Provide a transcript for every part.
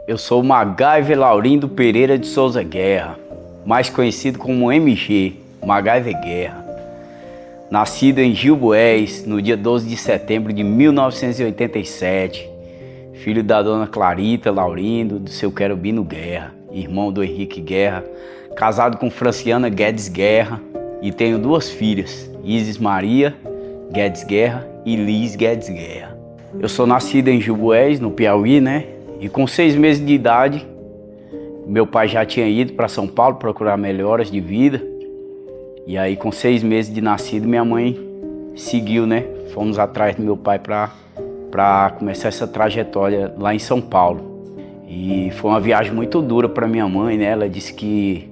Eu sou MacGyver Laurindo Pereira de Souza Guerra, mais conhecido como MG, MacGyver Guerra. Nascido em Gil Boés, no dia 12 de setembro de 1987, filho da dona Clarita Laurindo, do seu Querubino Guerra, irmão do Henrique Guerra, casado com Franciana Guedes Guerra, e tenho duas filhas, Isis Maria Guedes Guerra e Liz Guedes Guerra. Eu sou nascido em Gil Boés, no Piauí, né? E com 6 meses de idade, meu pai já tinha ido para São Paulo procurar melhoras de vida. E aí, com 6 meses de nascido, minha mãe seguiu, né? Fomos atrás do meu pai para começar essa trajetória lá em São Paulo. E foi uma viagem muito dura para minha mãe, né? Ela disse que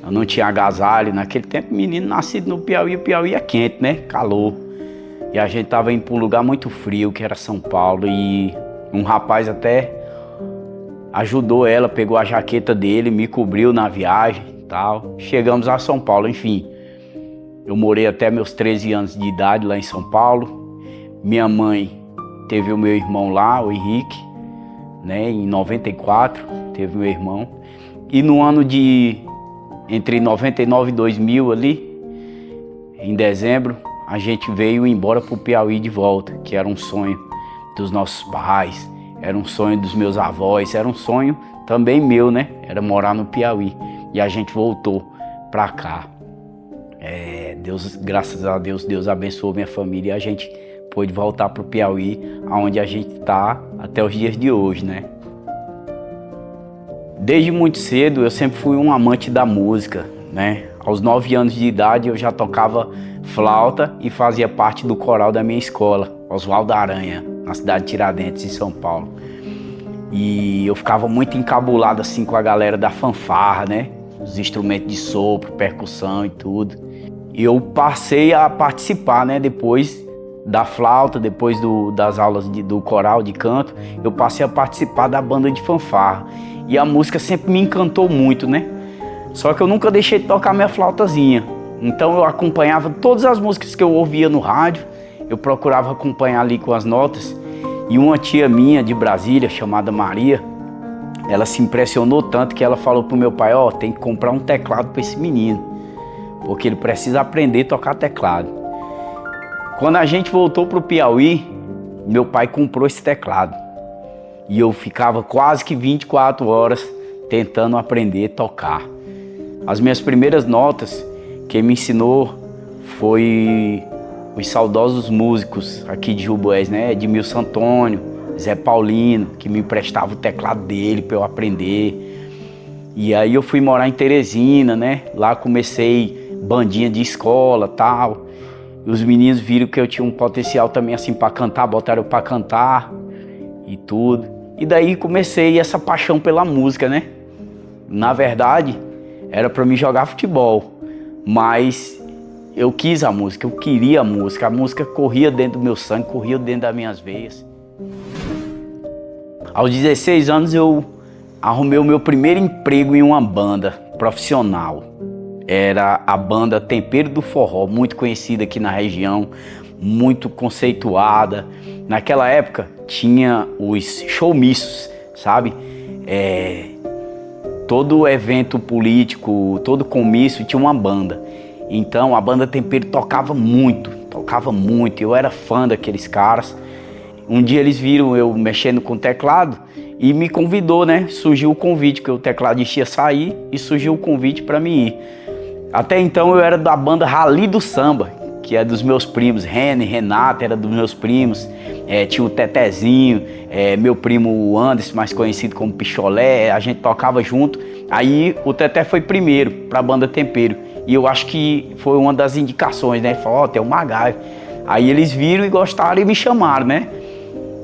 eu não tinha agasalho. Naquele tempo, menino nascido no Piauí, o Piauí é quente, né? Calor. E a gente tava indo para um lugar muito frio, que era São Paulo. E um rapaz até ajudou ela, pegou a jaqueta dele, me cobriu na viagem e tal. Chegamos a São Paulo, enfim. Eu morei até meus 13 anos de idade lá em São Paulo. Minha mãe teve o meu irmão lá, o Henrique, né? Em 94, teve meu irmão. E no ano entre 99 e 2000 ali, em dezembro, a gente veio embora pro Piauí de volta, que era um sonho dos nossos pais. Era um sonho dos meus avós, era um sonho também meu, né? Era morar no Piauí. E a gente voltou pra cá. Deus, graças a Deus, Deus abençoou minha família e a gente pôde voltar pro Piauí, onde a gente tá até os dias de hoje, né? Desde muito cedo eu sempre fui um amante da música, né? Aos 9 anos de idade eu já tocava flauta e fazia parte do coral da minha escola, Oswaldo Aranha, na cidade de Tiradentes, em São Paulo. E eu ficava muito encabulado assim com a galera da fanfarra, né? Os instrumentos de sopro, percussão e tudo. E eu passei a participar, né? Depois da flauta, depois das aulas do coral de canto, eu passei a participar da banda de fanfarra. E a música sempre me encantou muito, né? Só que eu nunca deixei de tocar minha flautazinha. Então eu acompanhava todas as músicas que eu ouvia no rádio, eu procurava acompanhar ali com as notas. E uma tia minha de Brasília, chamada Maria, ela se impressionou tanto que ela falou pro meu pai, tem que comprar um teclado para esse menino, porque ele precisa aprender a tocar teclado. Quando a gente voltou pro Piauí, meu pai comprou esse teclado. E eu ficava quase que 24 horas tentando aprender a tocar. As minhas primeiras notas, quem me ensinou foi os saudosos músicos aqui de Gil Boés, né? Edmilson Antônio, Zé Paulino, que me emprestava o teclado dele para eu aprender. E aí eu fui morar em Teresina, né? Lá comecei bandinha de escola, tal. E os meninos viram que eu tinha um potencial também assim para cantar, botaram eu para cantar e tudo. E daí comecei essa paixão pela música, né? Na verdade, era para mim jogar futebol, mas eu quis a música, eu queria a música corria dentro do meu sangue, corria dentro das minhas veias. Aos 16 anos eu arrumei o meu primeiro emprego em uma banda profissional. Era a banda Tempero do Forró, muito conhecida aqui na região, muito conceituada. Naquela época tinha os showmissos, sabe? Todo evento político, todo comício tinha uma banda. Então a banda Tempero tocava muito, eu era fã daqueles caras. Um dia eles viram eu mexendo com o teclado e me convidou, né? Surgiu o convite, que o tecladista ia sair e surgiu o convite para mim ir. Até então eu era da banda Rally do Samba, que é dos meus primos, Renata era dos meus primos, tinha o Tetezinho, meu primo Anderson, mais conhecido como Picholé, a gente tocava junto. Aí o Teté foi primeiro para a banda Tempero. E eu acho que foi uma das indicações, né? Ele falou, tem um MacGyver. Aí eles viram e gostaram e me chamaram, né?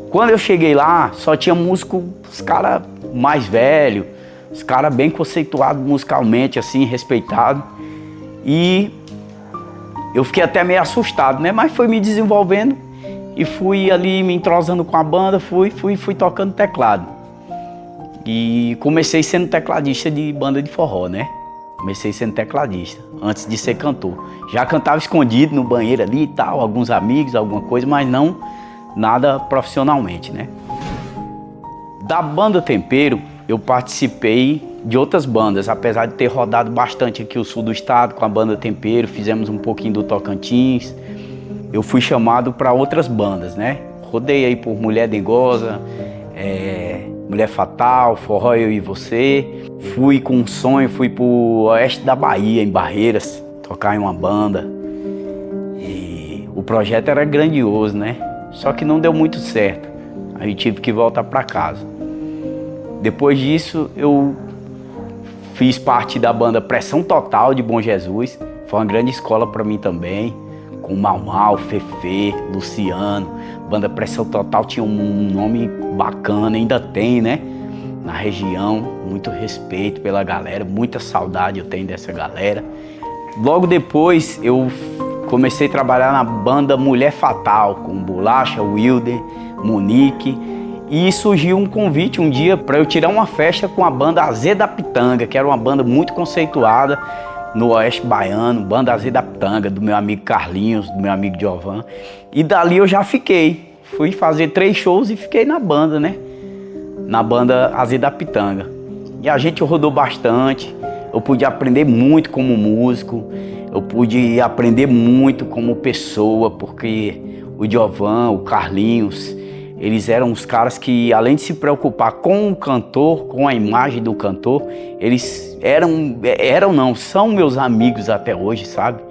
Quando eu cheguei lá, só tinha músico, os caras mais velhos, os caras bem conceituados musicalmente, assim, respeitados. E eu fiquei até meio assustado, né? Mas foi me desenvolvendo e fui ali me entrosando com a banda, fui tocando teclado. E comecei sendo tecladista de banda de forró, né? Comecei sendo tecladista, antes de ser cantor. Já cantava escondido no banheiro ali e tal, alguns amigos, alguma coisa, mas não nada profissionalmente, né? Da banda Tempero, eu participei de outras bandas, apesar de ter rodado bastante aqui o sul do estado com a banda Tempero, fizemos um pouquinho do Tocantins. Eu fui chamado para outras bandas, né? Rodei aí por Mulher Dengosa, Mulher Fatal, Forró Eu e Você. Fui com um sonho, fui pro oeste da Bahia, em Barreiras, tocar em uma banda. E o projeto era grandioso, né? Só que não deu muito certo. Aí tive que voltar para casa. Depois disso, eu fiz parte da banda Pressão Total de Bom Jesus. Foi uma grande escola para mim também. Com Mau Mau, Fefe, Luciano. Banda Pressão Total tinha um nome bacana, ainda tem, né? Na região, muito respeito pela galera, muita saudade eu tenho dessa galera. Logo depois eu comecei a trabalhar na banda Mulher Fatal, com Bolacha, Wilder, Monique. E surgiu um convite um dia para eu tirar uma festa com a banda AZ da Pitanga, que era uma banda muito conceituada no Oeste Baiano, banda AZ da Pitanga, do meu amigo Carlinhos, do meu amigo Giovan. E dali eu já fiquei. Fui fazer 3 shows e fiquei na banda, né? Na banda AZ da Pitanga. E a gente rodou bastante. Eu pude aprender muito como músico. Eu pude aprender muito como pessoa, porque o Giovan, o Carlinhos, eles eram os caras que, além de se preocupar com o cantor, com a imagem do cantor, eles são meus amigos até hoje, sabe?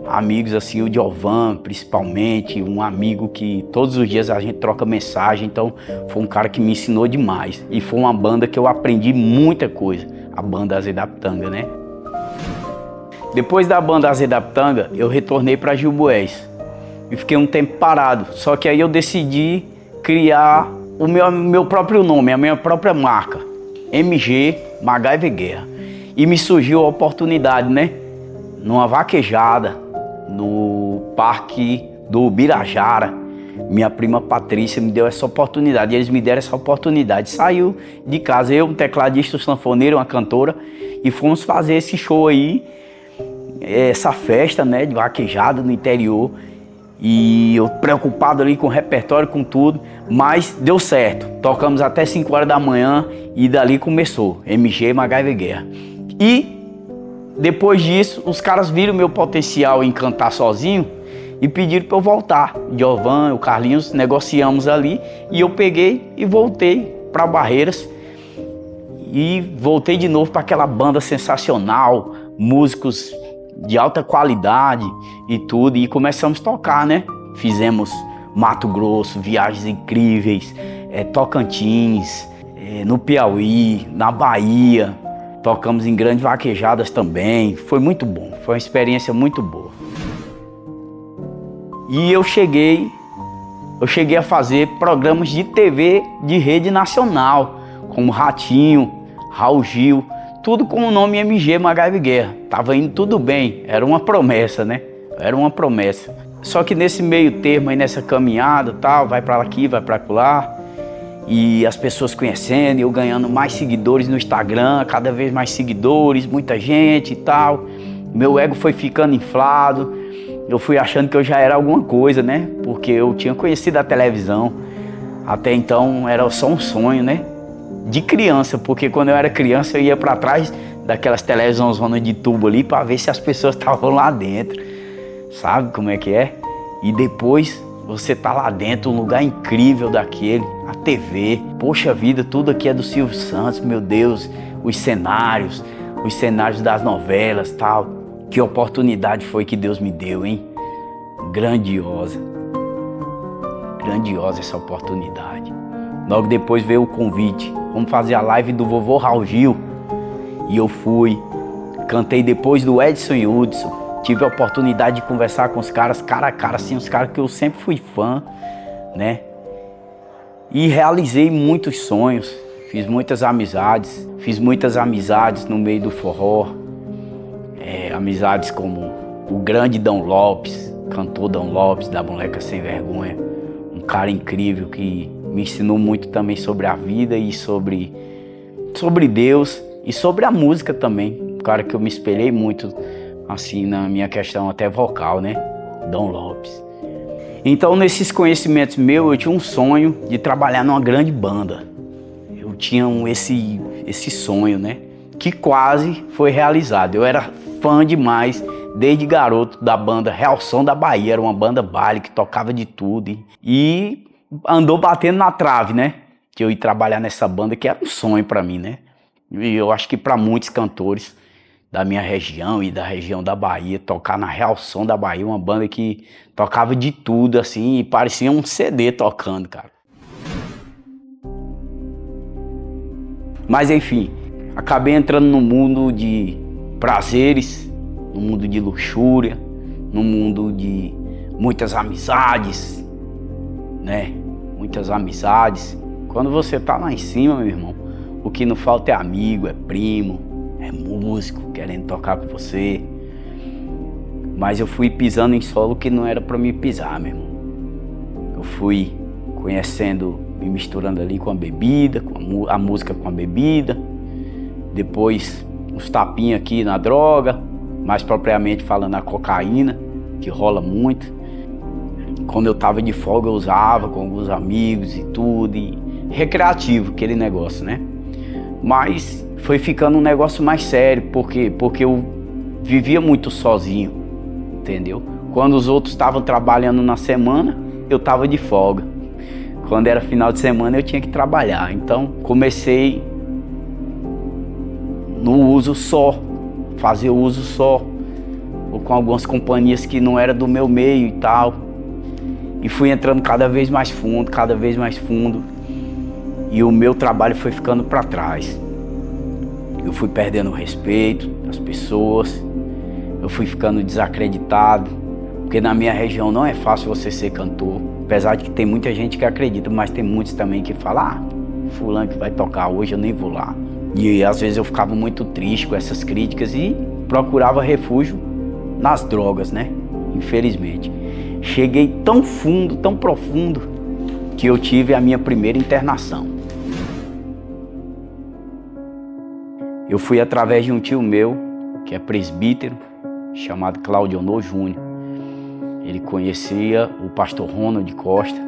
Amigos assim, o Giovan principalmente, um amigo que todos os dias a gente troca mensagem, então foi um cara que me ensinou demais. E foi uma banda que eu aprendi muita coisa, a banda AZ da Pitanga, né? Depois da banda AZ da Pitanga, eu retornei para Gil Bués e fiquei um tempo parado, só que aí eu decidi criar o meu próprio nome, a minha própria marca, MG MacGyver Guerra. E me surgiu a oportunidade, né? Numa vaquejada, no Parque do Birajara, minha prima Patrícia me deu essa oportunidade, e eles me deram essa oportunidade. Saiu de casa, eu, um tecladista, um sanfoneiro, uma cantora, e fomos fazer esse show aí, essa festa, né, de vaquejada no interior. E eu preocupado ali com o repertório, com tudo, mas deu certo. Tocamos até 5 horas da manhã e dali começou, MG MacGyver Guerra. E depois disso, os caras viram meu potencial em cantar sozinho e pediram para eu voltar. O Giovan, o Carlinhos, negociamos ali e eu peguei e voltei para Barreiras. E voltei de novo para aquela banda sensacional, músicos de alta qualidade e tudo, e começamos a tocar, né? Fizemos Mato Grosso, viagens incríveis, Tocantins, no Piauí, na Bahia, tocamos em grandes vaquejadas também, foi muito bom, foi uma experiência muito boa. E eu cheguei a fazer programas de TV de rede nacional, como Ratinho, Raul Gil, tudo com o nome MG MacGyver Guerra. Tava indo tudo bem, era uma promessa, né? Era uma promessa. Só que nesse meio termo aí, nessa caminhada, tal, vai pra aqui, vai pra lá, e as pessoas conhecendo, eu ganhando mais seguidores no Instagram, cada vez mais seguidores, muita gente e tal. Meu ego foi ficando inflado, eu fui achando que eu já era alguma coisa, né? Porque eu tinha conhecido a televisão. Até então era só um sonho, né? De criança, porque quando eu era criança eu ia para trás daquelas televisãozonas de tubo ali para ver se as pessoas estavam lá dentro, sabe como é que é? E depois você tá lá dentro, um lugar incrível daquele, a TV, poxa vida, tudo aqui é do Silvio Santos, meu Deus, os cenários das novelas, tal. Que oportunidade foi que Deus me deu, hein? Grandiosa essa oportunidade. Logo depois veio o convite, vamos fazer a live do vovô Raul Gil. E eu fui, cantei depois do Edson e Hudson. Tive a oportunidade de conversar com os caras, cara a cara, assim, os caras que eu sempre fui fã, né? E realizei muitos sonhos, fiz muitas amizades no meio do forró. Amizades como o grande Dom Lopes, cantor Dom Lopes, da Moleca Sem Vergonha. Um cara incrível que me ensinou muito também sobre a vida e sobre Deus e sobre a música também. Um cara que eu me espelhei muito, assim, na minha questão até vocal, né? Dom Lopes. Então, nesses conhecimentos meus, eu tinha um sonho de trabalhar numa grande banda. Eu eu tinha esse sonho, né? Que quase foi realizado. Eu era fã demais, desde garoto, da banda Real Som da Bahia. Era uma banda baile que tocava de tudo. E andou batendo na trave, né? Que eu ia trabalhar nessa banda, que era um sonho pra mim, né? E eu acho que pra muitos cantores da minha região e da região da Bahia, tocar na Real Som da Bahia, uma banda que tocava de tudo, assim, e parecia um CD tocando, cara. Mas enfim, acabei entrando no mundo de prazeres, no mundo de luxúria, no mundo de muitas amizades, né? Muitas amizades. Quando você tá lá em cima, meu irmão, o que não falta é amigo, é primo, é músico querendo tocar com você. Mas eu fui pisando em solo que não era pra me pisar, meu irmão. Eu fui conhecendo, me misturando ali com a bebida, com a música com a bebida. Depois uns tapinhos aqui na droga, mais propriamente falando a cocaína, que rola muito. Quando eu tava de folga eu usava com alguns amigos e tudo, e recreativo aquele negócio, né? Mas foi ficando um negócio mais sério, porque eu vivia muito sozinho, entendeu? Quando os outros estavam trabalhando na semana, eu tava de folga. Quando era final de semana eu tinha que trabalhar, então comecei no uso só, fazer o uso só, ou com algumas companhias que não era do meu meio e tal. E fui entrando cada vez mais fundo, e o meu trabalho foi ficando para trás. Eu fui perdendo o respeito das pessoas, eu fui ficando desacreditado, porque na minha região não é fácil você ser cantor, apesar de que tem muita gente que acredita, mas tem muitos também que falam, fulano que vai tocar hoje, eu nem vou lá. E às vezes eu ficava muito triste com essas críticas e procurava refúgio nas drogas, né? Infelizmente. Cheguei tão fundo, tão profundo, que eu tive a minha primeira internação. Eu fui através de um tio meu, que é presbítero, chamado Claudionor Júnior. Ele conhecia o pastor Ronald Costa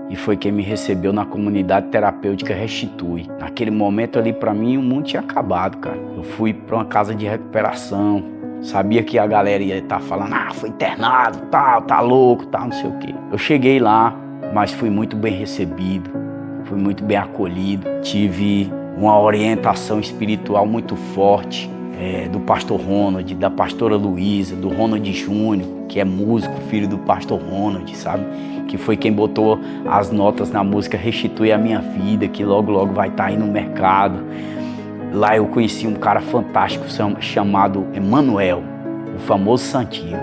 e foi quem me recebeu na comunidade terapêutica Restitui. Naquele momento ali, pra mim, o mundo tinha acabado, cara. Eu fui pra uma casa de recuperação, sabia que a galera ia estar falando, foi internado, tal, tá louco, tal, não sei o quê. Eu cheguei lá, mas fui muito bem recebido, fui muito bem acolhido, tive uma orientação espiritual muito forte do pastor Ronald, da pastora Luísa, do Ronald Júnior, que é músico, filho do pastor Ronald, sabe? Que foi quem botou as notas na música Restitui a Minha Vida, que logo logo vai estar aí no mercado. Lá eu conheci um cara fantástico chamado Emanuel, o famoso Santinho.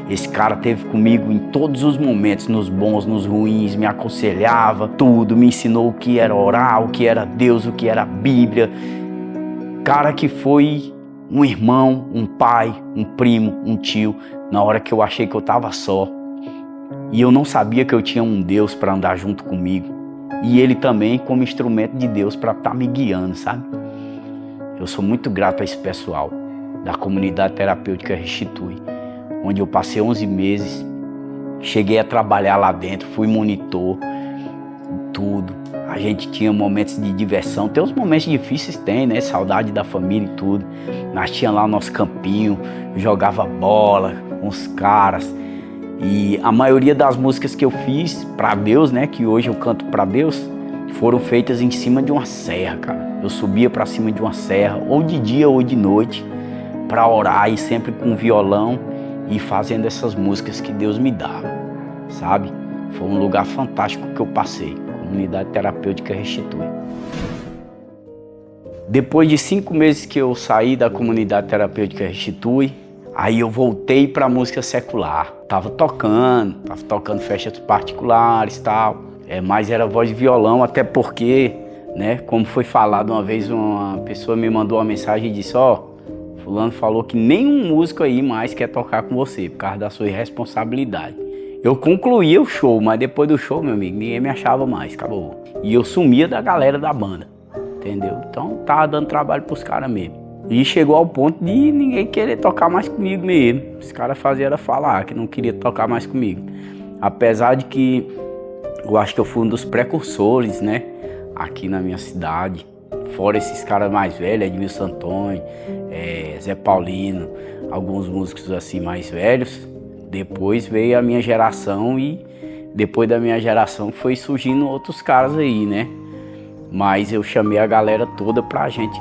Esse cara esteve comigo em todos os momentos, nos bons, nos ruins, me aconselhava, tudo, me ensinou o que era orar, o que era Deus, o que era a Bíblia. Cara que foi um irmão, um pai, um primo, um tio, na hora que eu achei que eu estava só. E eu não sabia que eu tinha um Deus para andar junto comigo. E ele também como instrumento de Deus para estar me guiando, sabe? Eu sou muito grato a esse pessoal da comunidade terapêutica Restitui, onde eu passei 11 meses, cheguei a trabalhar lá dentro, fui monitor, tudo. A gente tinha momentos de diversão, tem os momentos difíceis, tem, né? Saudade da família e tudo. Nós tínhamos lá o nosso campinho, jogava bola com os caras. E a maioria das músicas que eu fiz para Deus, né? Que hoje eu canto para Deus, foram feitas em cima de uma serra, cara. Eu subia para cima de uma serra, ou de dia ou de noite, para orar, e sempre com violão e fazendo essas músicas que Deus me dava, sabe? Foi um lugar fantástico que eu passei, comunidade terapêutica Restitui. Depois de 5 meses que eu saí da comunidade terapêutica Restitui, aí eu voltei para a música secular. Tava tocando festas particulares e tal, mas era voz de violão, até porque, né, como foi falado uma vez, uma pessoa me mandou uma mensagem e disse, fulano falou que nenhum músico aí mais quer tocar com você, por causa da sua irresponsabilidade. Eu concluía o show, mas depois do show, meu amigo, ninguém me achava mais, acabou. E eu sumia da galera da banda, entendeu? Então tava dando trabalho pros caras mesmo. E chegou ao ponto de ninguém querer tocar mais comigo mesmo. Os caras faziam era falar que não queria tocar mais comigo. Apesar de que eu acho que eu fui um dos precursores, né? aqui na minha cidade. Fora esses caras mais velhos, Edmilson Antônio, Zé Paulino, alguns músicos assim mais velhos. Depois veio a minha geração e depois da minha geração foi surgindo outros caras aí, né? Mas eu chamei a galera toda pra gente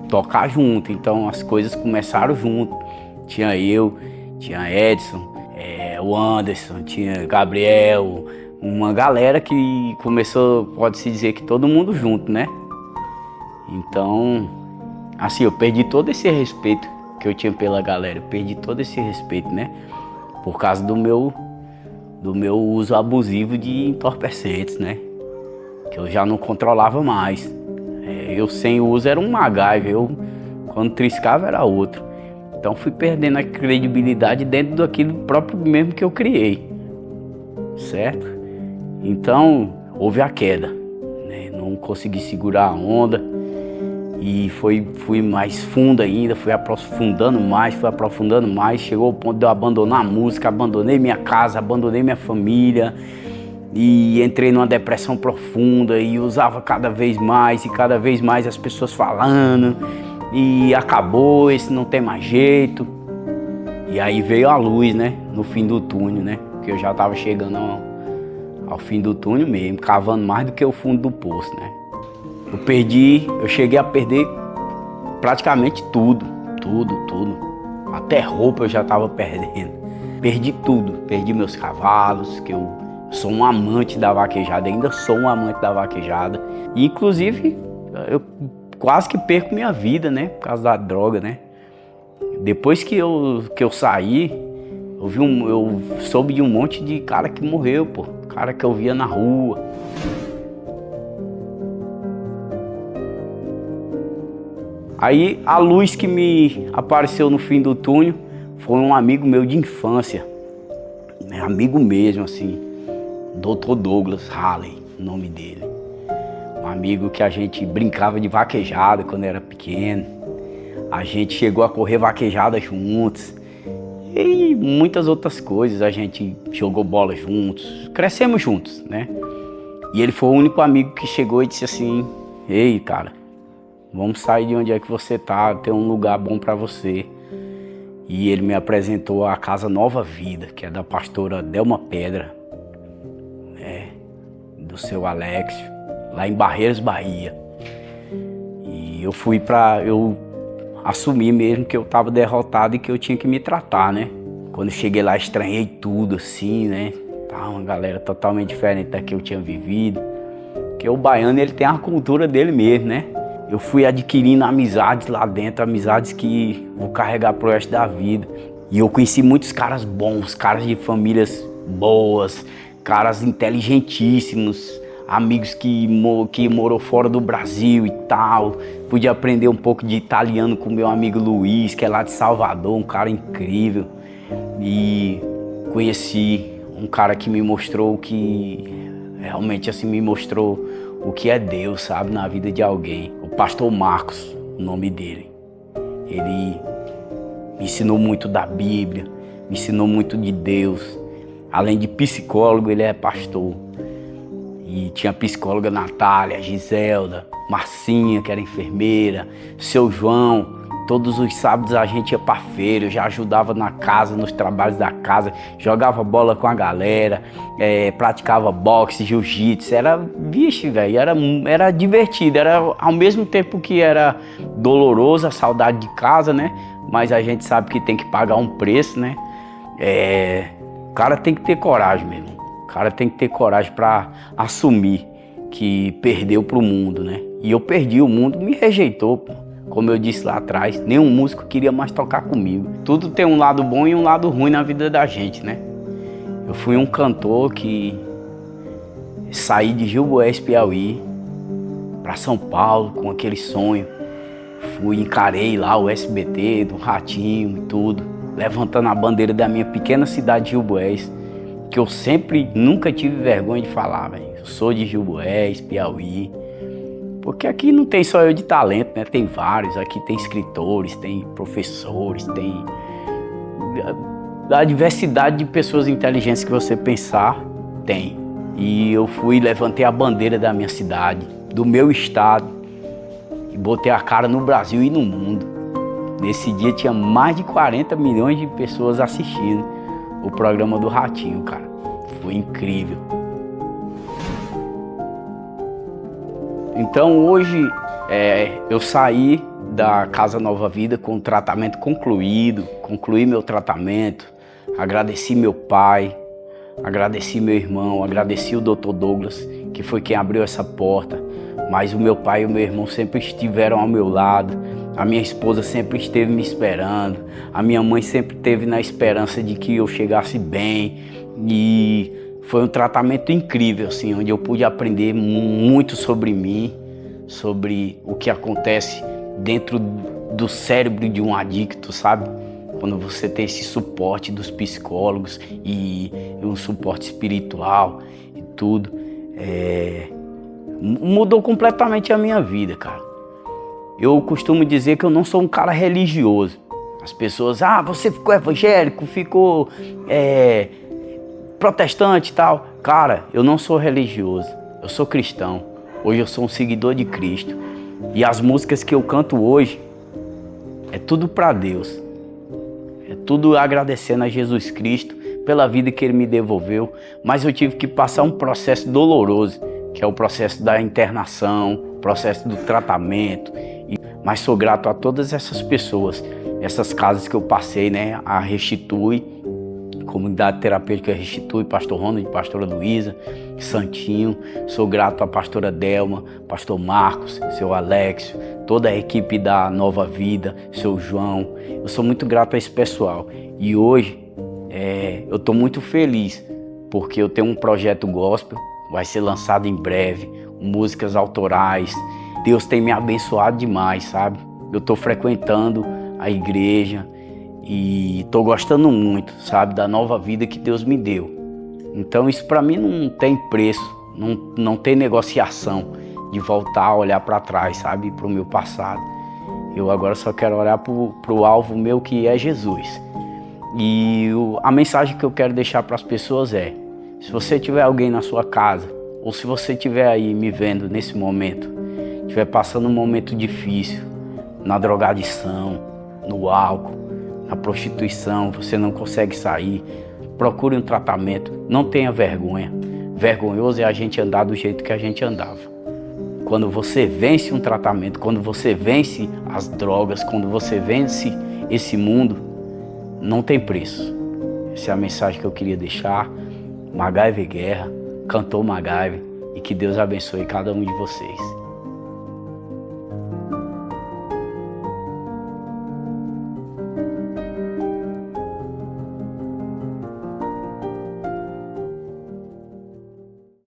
tocar junto, então as coisas começaram junto. Tinha eu, tinha Edson, o Anderson, tinha Gabriel, uma galera que começou, pode-se dizer que todo mundo junto, né? Então, assim, eu perdi todo esse respeito que eu tinha pela galera, eu perdi todo esse respeito, né? Por causa do meu uso abusivo de entorpecentes, né? Que eu já não controlava mais. Eu sem uso era um MacGyver, eu quando triscava era outro. Então fui perdendo a credibilidade dentro daquilo próprio mesmo que eu criei, certo? Então houve a queda, né? Não consegui segurar a onda e fui mais fundo ainda, fui aprofundando mais, chegou ao ponto de eu abandonar a música, abandonei minha casa, abandonei minha família e entrei numa depressão profunda e usava cada vez mais as pessoas falando e acabou, esse não tem mais jeito. E aí veio a luz, né, no fim do túnel, né, porque eu já estava chegando ao fim do túnel mesmo, cavando mais do que o fundo do poço, né. Eu cheguei a perder praticamente tudo. Até roupa eu já estava perdendo. Perdi tudo, perdi meus cavalos, que eu sou um amante da vaquejada, ainda sou um amante da vaquejada. E, inclusive, eu quase que perco minha vida, né, por causa da droga, né. Depois que eu saí, eu soube de um monte de cara que morreu, pô. Cara que eu via na rua. Aí a luz que me apareceu no fim do túnel foi um amigo meu de infância, né? Amigo mesmo, assim, Dr. Douglas Halley, o nome dele. Um amigo que a gente brincava de vaquejada quando era pequeno. A gente chegou a correr vaquejada juntos e muitas outras coisas. A gente jogou bola juntos, crescemos juntos, né? E ele foi o único amigo que chegou e disse assim: ei, cara, vamos sair de onde é que você tá, tem um lugar bom para você. E ele me apresentou a Casa Nova Vida, que é da pastora Delma Pedra, né, do seu Alexio, lá em Barreiras, Bahia. E eu assumi mesmo que eu estava derrotado e que eu tinha que me tratar, né. Quando eu cheguei lá, estranhei tudo assim, né, tá uma galera totalmente diferente da que eu tinha vivido. Porque o baiano, ele tem a cultura dele mesmo, né. Eu fui adquirindo amizades lá dentro, amizades que vou carregar pro resto da vida. E eu conheci muitos caras bons, caras de famílias boas, caras inteligentíssimos, amigos que morou fora do Brasil e tal. Pude aprender um pouco de italiano com meu amigo Luiz, que é lá de Salvador, um cara incrível. E conheci um cara que me mostrou realmente assim me mostrou o que é Deus, sabe, na vida de alguém. O pastor Marcos, o nome dele. Ele me ensinou muito da Bíblia, me ensinou muito de Deus. Além de psicólogo, ele é pastor. E tinha a psicóloga Natália, Giselda, Marcinha, que era enfermeira, seu João. Todos os sábados a gente ia pra feira, eu já ajudava na casa, nos trabalhos da casa, jogava bola com a galera, praticava boxe, jiu-jitsu, vixe, velho, era divertido, era ao mesmo tempo que era doloroso a saudade de casa, né? Mas a gente sabe que tem que pagar um preço, né? O cara tem que ter coragem mesmo, o cara tem que ter coragem pra assumir que perdeu pro mundo, né? E eu perdi, o mundo me rejeitou, pô. Como eu disse lá atrás, nenhum músico queria mais tocar comigo. Tudo tem um lado bom e um lado ruim na vida da gente, né? Eu fui um cantor que saí de Gil Boés, Piauí, para São Paulo com aquele sonho. Encarei lá o SBT, do Ratinho e tudo, levantando a bandeira da minha pequena cidade de Gil Boés, que eu nunca tive vergonha de falar, velho. Eu sou de Gil Boés, Piauí. Porque aqui não tem só eu de talento, né? Tem vários, aqui tem escritores, tem professores, tem a diversidade de pessoas inteligentes que você pensar, tem. E eu levantei a bandeira da minha cidade, do meu estado e botei a cara no Brasil e no mundo. Nesse dia tinha mais de 40 milhões de pessoas assistindo o programa do Ratinho, cara. Foi incrível. Então hoje eu saí da Casa Nova Vida com o tratamento concluído, concluí meu tratamento, agradeci meu pai, agradeci meu irmão, agradeci o Dr. Douglas, que foi quem abriu essa porta, mas o meu pai e o meu irmão sempre estiveram ao meu lado, a minha esposa sempre esteve me esperando, a minha mãe sempre esteve na esperança de que eu chegasse bem, e foi um tratamento incrível, assim, onde eu pude aprender muito sobre mim, sobre o que acontece dentro do cérebro de um adicto, sabe? Quando você tem esse suporte dos psicólogos e um suporte espiritual e tudo, mudou completamente a minha vida, cara. Eu costumo dizer que eu não sou um cara religioso. As pessoas, você ficou evangélico, ficou protestante e tal. Cara, eu não sou religioso, eu sou cristão. Hoje eu sou um seguidor de Cristo. E as músicas que eu canto hoje é tudo para Deus. É tudo agradecendo a Jesus Cristo pela vida que Ele me devolveu. Mas eu tive que passar um processo doloroso, que é o processo da internação, o processo do tratamento. Mas sou grato a todas essas pessoas, essas casas que eu passei, né? A Restitui, Comunidade Terapêutica Restitui, Pastor Ronald, Pastora Luísa, Santinho. Sou grato à Pastora Delma, Pastor Marcos, seu Alexio, toda a equipe da Nova Vida, seu João. Eu sou muito grato a esse pessoal. E hoje eu estou muito feliz, porque eu tenho um projeto gospel, vai ser lançado em breve, músicas autorais. Deus tem me abençoado demais, sabe? Eu estou frequentando a igreja e estou gostando muito, sabe? Da nova vida que Deus me deu. Então isso para mim não tem preço, não tem negociação de voltar a olhar para trás, sabe? Para o meu passado. Eu agora só quero olhar para o alvo meu, que é Jesus. E a mensagem que eu quero deixar para as pessoas é: se você tiver alguém na sua casa, ou se você estiver aí me vendo nesse momento, estiver passando um momento difícil, na drogadição, no álcool, na prostituição, você não consegue sair, procure um tratamento, não tenha vergonha. Vergonhoso é a gente andar do jeito que a gente andava. Quando você vence um tratamento, quando você vence as drogas, quando você vence esse mundo, não tem preço. Essa é a mensagem que eu queria deixar. MacGyver Guerra, cantor MacGyver, e que Deus abençoe cada um de vocês.